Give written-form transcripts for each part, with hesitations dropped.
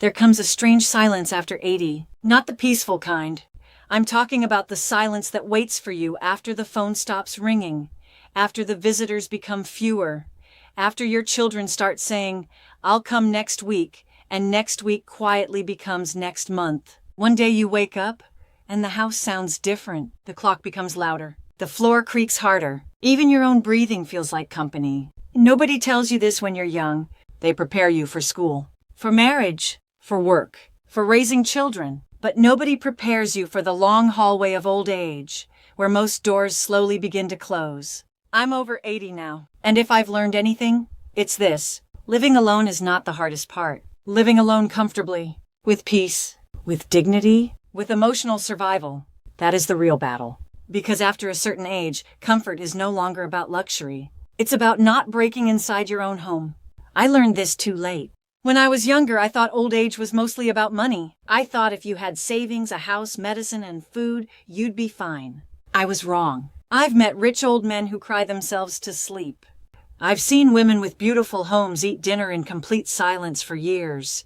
there comes a strange silence after 80. Not the peaceful kind. I'm talking about the silence that waits for you after the phone stops ringing, after the visitors become fewer, after your children start saying, "I'll come next week," and next week quietly becomes next month. One day you wake up, and the house sounds different. The clock becomes louder. The floor creaks harder. Even your own breathing feels like company. Nobody tells you this when you're young. They prepare you for school, for marriage, for work, for raising children. But nobody prepares you for the long hallway of old age, where most doors slowly begin to close. I'm over 80 now, and if I've learned anything, it's this. Living alone is not the hardest part. Living alone comfortably, with peace, with dignity, with emotional survival, that is the real battle. Because after a certain age, comfort is no longer about luxury. It's about not breaking inside your own home. I learned this too late. When I was younger, I thought old age was mostly about money. I thought if you had savings, a house, medicine, and food, you'd be fine. I was wrong. I've met rich old men who cry themselves to sleep. I've seen women with beautiful homes eat dinner in complete silence for years.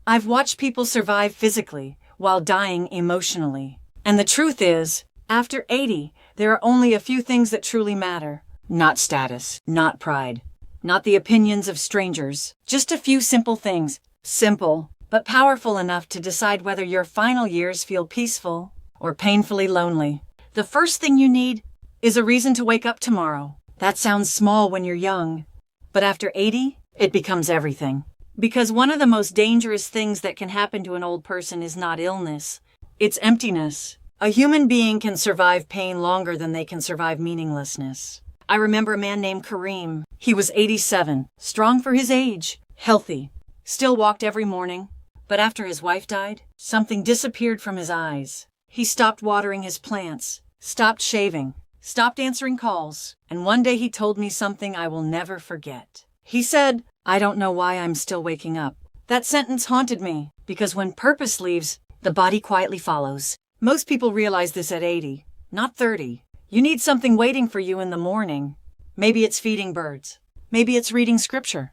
I've watched people survive physically while dying emotionally. And the truth is, after 80, there are only a few things that truly matter. Not status, not pride, not the opinions of strangers. Just a few simple things. Simple, but powerful enough to decide whether your final years feel peaceful or painfully lonely. The first thing you need is a reason to wake up tomorrow. That sounds small when you're young, but after 80, it becomes everything. Because one of the most dangerous things that can happen to an old person is not illness, it's emptiness. A human being can survive pain longer than they can survive meaninglessness. I remember a man named Kareem. He was 87, strong for his age, healthy, still walked every morning. But after his wife died, something disappeared from his eyes. He stopped watering his plants, stopped shaving, stopped answering calls, and one day he told me something I will never forget. He said, "I don't know why I'm still waking up." That sentence haunted me, because when purpose leaves, the body quietly follows. Most people realize this at 80, not 30. You need something waiting for you in the morning. Maybe it's feeding birds. Maybe it's reading scripture.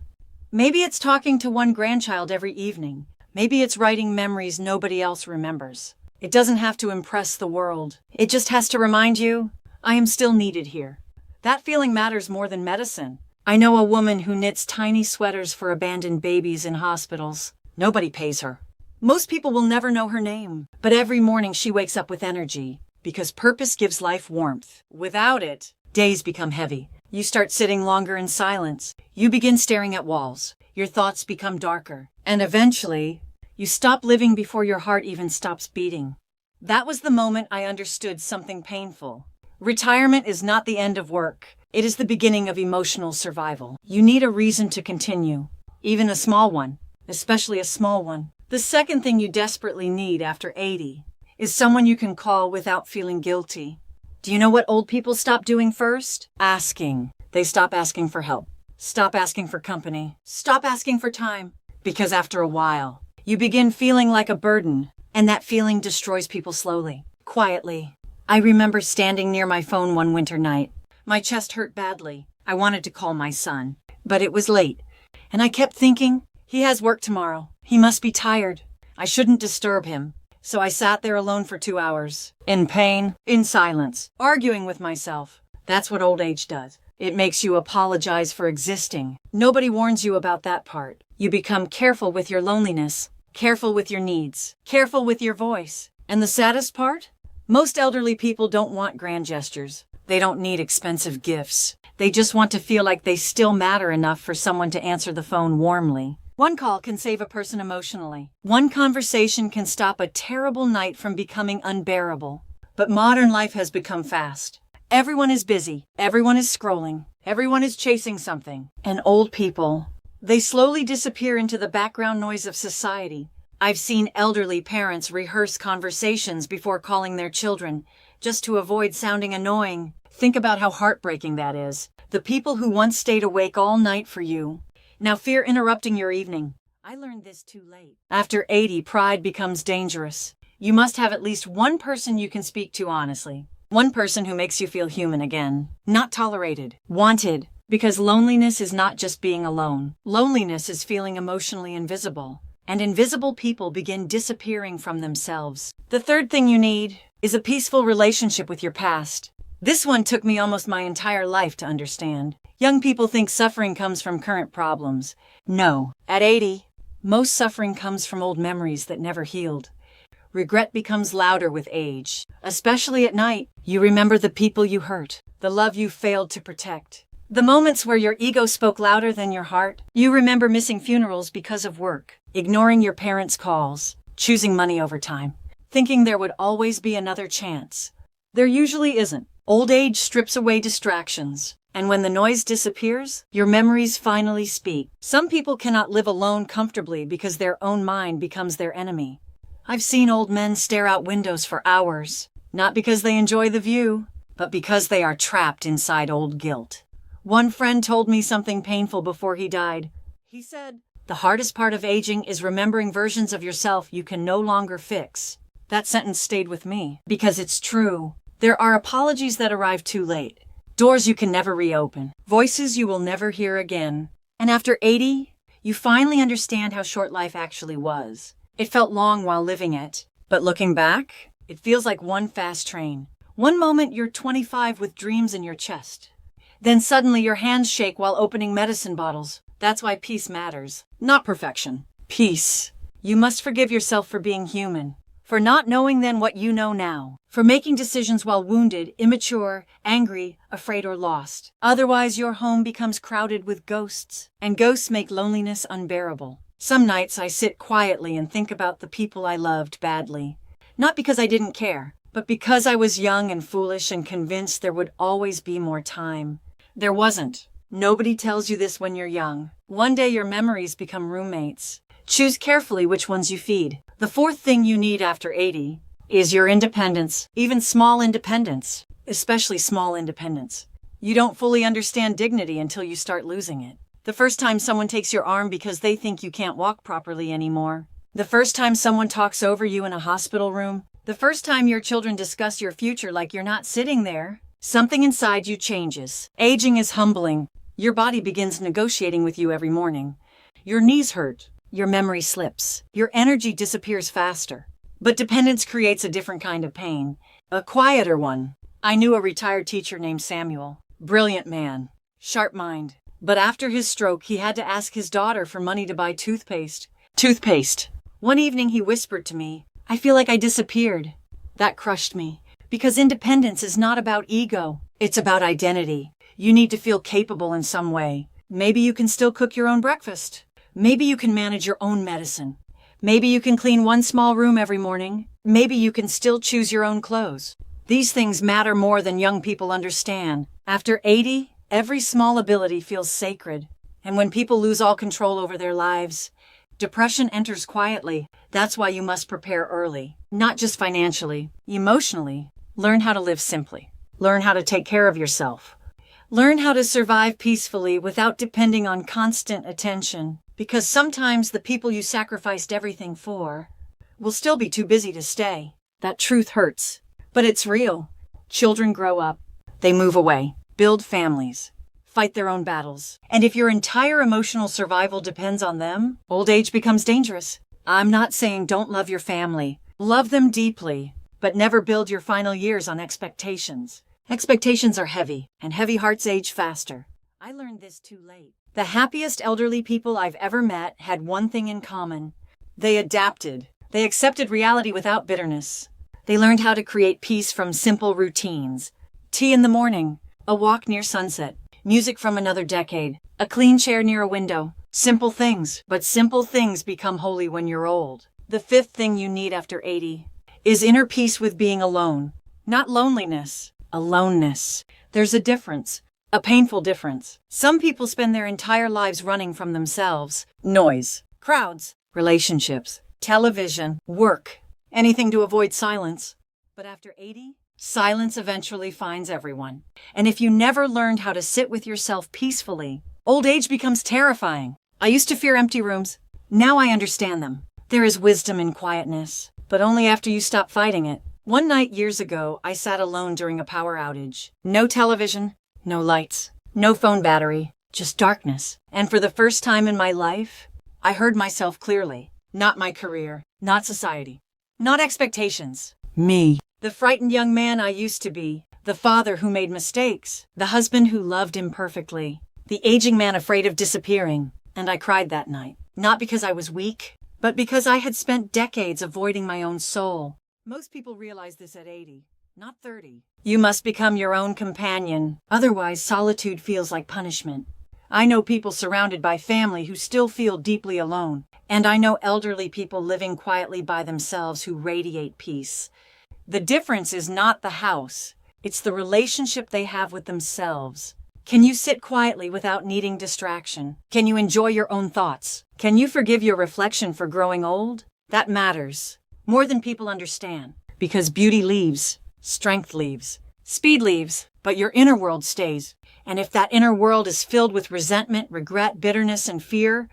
Maybe it's talking to one grandchild every evening. Maybe it's writing memories nobody else remembers. It doesn't have to impress the world. It just has to remind you, I am still needed here. That feeling matters more than medicine. I know a woman who knits tiny sweaters for abandoned babies in hospitals. Nobody pays her. Most people will never know her name. But every morning she wakes up with energy, because purpose gives life warmth. Without it, days become heavy. You start sitting longer in silence. You begin staring at walls. Your thoughts become darker. And eventually, you stop living before your heart even stops beating. That was the moment I understood something painful. Retirement is not the end of work. It is the beginning of emotional survival. You need a reason to continue, even a small one, especially a small one. The second thing you desperately need after 80 is someone you can call without feeling guilty. Do you know what old people stop doing first? Asking. They stop asking for help. Stop asking for company. Stop asking for time. Because after a while, you begin feeling like a burden, and that feeling destroys people slowly, quietly. I remember standing near my phone one winter night. My chest hurt badly. I wanted to call my son, but it was late. And I kept thinking, he has work tomorrow. He must be tired. I shouldn't disturb him. So I sat there alone for 2 hours, in pain, in silence, arguing with myself. That's what old age does. It makes you apologize for existing. Nobody warns you about that part. You become careful with your loneliness, careful with your needs, careful with your voice. And the saddest part? Most elderly people don't want grand gestures. They don't need expensive gifts. They just want to feel like they still matter enough for someone to answer the phone warmly. One call can save a person emotionally. One conversation can stop a terrible night from becoming unbearable. But modern life has become fast. Everyone is busy. Everyone is scrolling. Everyone is chasing something. And old people, they slowly disappear into the background noise of society. I've seen elderly parents rehearse conversations before calling their children, just to avoid sounding annoying. Think about how heartbreaking that is. The people who once stayed awake all night for you now fear interrupting your evening. I learned this too late. After 80, pride becomes dangerous. You must have at least one person you can speak to honestly. One person who makes you feel human again. Not tolerated. Wanted. Because loneliness is not just being alone. Loneliness is feeling emotionally invisible. and invisible people begin disappearing from themselves. The third thing you need is a peaceful relationship with your past. This one took me almost my entire life to understand. Young people think suffering comes from current problems. No. At 80, most suffering comes from old memories that never healed. Regret becomes louder with age. Especially at night, you remember the people you hurt, the love you failed to protect. The moments where your ego spoke louder than your heart. You remember missing funerals because of work, ignoring your parents' calls, choosing money over time, thinking there would always be another chance. There usually isn't. Old age strips away distractions, and when the noise disappears, your memories finally speak. Some people cannot live alone comfortably because their own mind becomes their enemy. I've seen old men stare out windows for hours, not because they enjoy the view, but because they are trapped inside old guilt. One friend told me something painful before he died. He said, "The hardest part of aging is remembering versions of yourself you can no longer fix." That sentence stayed with me because it's true. There are apologies that arrive too late, doors you can never reopen, voices you will never hear again. And after 80, you finally understand how short life actually was. It felt long while living it, but looking back, it feels like one fast train. One moment you're 25 with dreams in your chest. Then suddenly your hands shake while opening medicine bottles. That's why peace matters, not perfection. Peace. You must forgive yourself for being human, for not knowing then what you know now, for making decisions while wounded, immature, angry, afraid, or lost. Otherwise, your home becomes crowded with ghosts, and ghosts make loneliness unbearable. Some nights I sit quietly and think about the people I loved badly. Not because I didn't care, but because I was young and foolish and convinced there would always be more time. There wasn't. Nobody tells you this when you're young. One day your memories become roommates. Choose carefully which ones you feed. The fourth thing you need after 80 is your independence, even small independence, especially small independence. You don't fully understand dignity until you start losing it. The first time someone takes your arm because they think you can't walk properly anymore. The first time someone talks over you in a hospital room. The first time your children discuss your future like you're not sitting there. Something inside you changes. Aging is humbling. Your body begins negotiating with you every morning. Your knees hurt. Your memory slips. Your energy disappears faster. But dependence creates a different kind of pain. A quieter one. I knew a retired teacher named Samuel. Brilliant man. Sharp mind. But after his stroke, he had to ask his daughter for money to buy toothpaste. Toothpaste. One evening he whispered to me, "I feel like I disappeared." That crushed me. Because independence is not about ego. It's about identity. You need to feel capable in some way. Maybe you can still cook your own breakfast. Maybe you can manage your own medicine. Maybe you can clean one small room every morning. Maybe you can still choose your own clothes. These things matter more than young people understand. After 80, every small ability feels sacred. And when people lose all control over their lives, depression enters quietly. That's why you must prepare early. Not just financially, emotionally. Learn how to live simply. Learn how to take care of yourself. Learn how to survive peacefully without depending on constant attention. Because sometimes the people you sacrificed everything for will still be too busy to stay. That truth hurts. But it's real. Children grow up. They move away. Build families. Fight their own battles. And if your entire emotional survival depends on them, old age becomes dangerous. I'm not saying don't love your family. Love them deeply. But never build your final years on expectations. Expectations are heavy, and heavy hearts age faster. I learned this too late. The happiest elderly people I've ever met had one thing in common. They adapted. They accepted reality without bitterness. They learned how to create peace from simple routines. Tea in the morning, a walk near sunset, music from another decade, a clean chair near a window. Simple things, but simple things become holy when you're old. The fifth thing you need after 80 is inner peace with being alone. Not loneliness, aloneness. There's a difference. A painful difference. Some people spend their entire lives running from themselves. Noise, crowds, relationships, television, work, anything to avoid silence. But after 80, silence eventually finds everyone. And if you never learned how to sit with yourself peacefully, old age becomes terrifying. I used to fear empty rooms. Now I understand them. There is wisdom in quietness, but only after you stop fighting it. One night years ago, I sat alone during a power outage. No television. No lights, no phone battery, just darkness. And for the first time in my life, I heard myself clearly. Not my career. Not society. Not expectations. Me. The frightened young man I used to be. The father who made mistakes. The husband who loved imperfectly. The aging man afraid of disappearing. And I cried that night. Not because I was weak, but because I had spent decades avoiding my own soul. Most people realize this at 80, not 30. You must become your own companion. Otherwise, solitude feels like punishment. I know people surrounded by family who still feel deeply alone. And I know elderly people living quietly by themselves who radiate peace. The difference is not the house. It's the relationship they have with themselves. Can you sit quietly without needing distraction? Can you enjoy your own thoughts? Can you forgive your reflection for growing old? That matters. More than people understand. Because beauty leaves, strength leaves, speed leaves, but your inner world stays. And if that inner world is filled with resentment, regret, bitterness, and fear,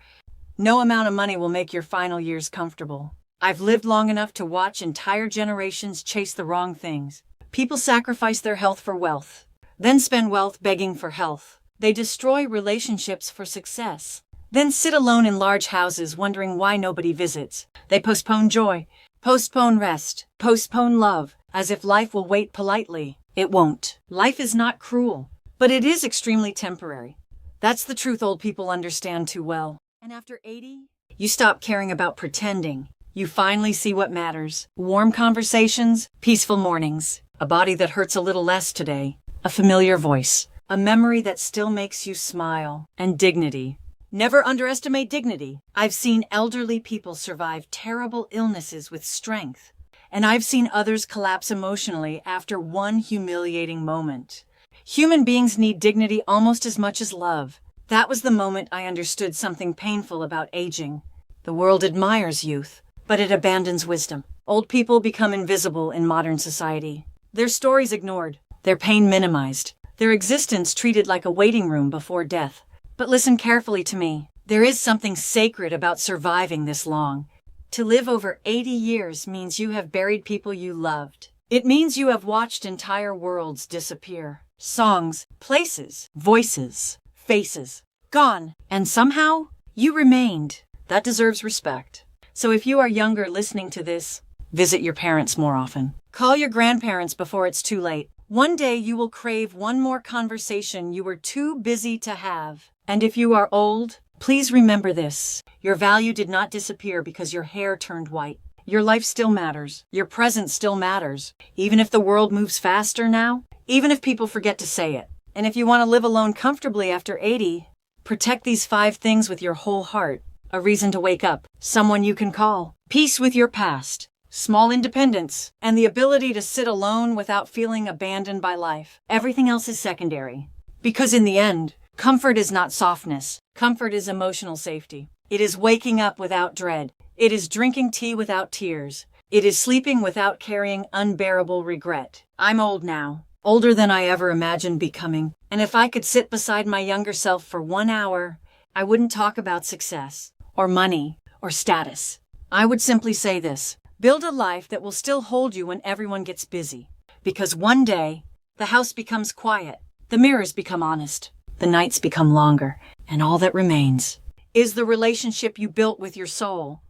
no amount of money will make your final years comfortable. I've lived long enough to watch entire generations chase the wrong things. People sacrifice their health for wealth, then spend wealth begging for health. They destroy relationships for success, then sit alone in large houses wondering why nobody visits. They postpone joy, postpone rest, postpone love, as if life will wait politely. It won't. Life is not cruel, but it is extremely temporary. That's the truth old people understand too well. And after 80, you stop caring about pretending. You finally see what matters. Warm conversations, peaceful mornings, a body that hurts a little less today, a familiar voice, a memory that still makes you smile, and dignity. Never underestimate dignity. I've seen elderly people survive terrible illnesses with strength, and I've seen others collapse emotionally after one humiliating moment. Human beings need dignity almost as much as love. That was the moment I understood something painful about aging. The world admires youth, but it abandons wisdom. Old people become invisible in modern society. Their stories ignored, their pain minimized, their existence treated like a waiting room before death. But listen carefully to me. There is something sacred about surviving this long. To live over 80 years means you have buried people you loved. It means you have watched entire worlds disappear. Songs, places, voices, faces, gone. And somehow, you remained. That deserves respect. So if you are younger listening to this, visit your parents more often. Call your grandparents before it's too late. One day you will crave one more conversation you were too busy to have. And if you are old, please remember this. Your value did not disappear because your hair turned white. Your life still matters. Your present still matters. Even if the world moves faster now, even if people forget to say it. And if you want to live alone comfortably after 80, protect these 5 things with your whole heart. A reason to wake up, someone you can call, peace with your past, small independence, and the ability to sit alone without feeling abandoned by life. Everything else is secondary. Because in the end, comfort is not softness. Comfort is emotional safety. It is waking up without dread. It is drinking tea without tears. It is sleeping without carrying unbearable regret. I'm old now, older than I ever imagined becoming. And if I could sit beside my younger self for 1 hour, I wouldn't talk about success, or money, or status. I would simply say this: build a life that will still hold you when everyone gets busy. Because one day, the house becomes quiet, the mirrors become honest, the nights become longer, and all that remains is the relationship you built with your soul.